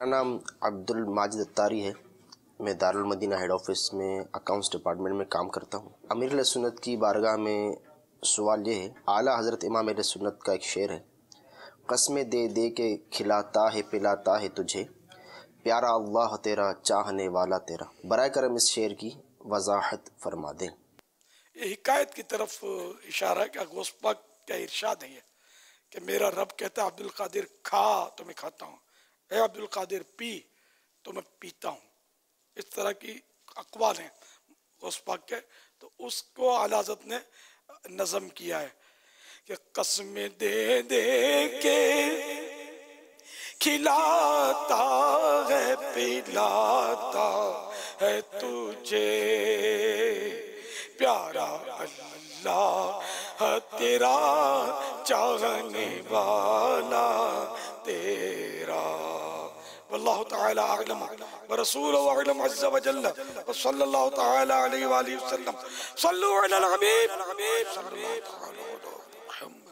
मेरा नाम अब्दुल माजिद अत्तारी है। मैं दारुल मदीना हेड ऑफिस में अकाउंट्स डिपार्टमेंट में काम करता हूँ। अमीर अहले सुन्नत की बारगाह में सवाल ये है, आला हज़रत इमाम अहले सुन्नत का एक शेर है, कसमें दे दे के खिलाता है पिलाता है तुझे, प्यारा अल्लाह तेरा चाहने वाला तेरा। बराए करम इस शेर की वजाहत फरमा दें। ये हिकायत की तरफ इशारा है कि गौस पाक का इरशाद है कि मेरा रब कहता है अब्दुल कादिर खा तो मैं खाता हूँ, ए अब्दुल कादिर पी तो मैं पीता हूँ। इस तरह की अकवाल हैं गौस पाक के। तो उसको आला हज़रत ने नज़म किया है कि कसमें दे दे के खिलाता है पिलाता है तुझे, प्यारा अल्लाह तेरा चाहने वाला तेरा। वल्लाहु तआला अअलम व रसूलुहु अअलम अज़्ज़ा व जल्ल व सल्लल्लाहु तआला अलैहि व आलिहि वसल्लम। सल्लु अलल हबीब सल्लल्लाहु तआला अलैहि वसल्लम।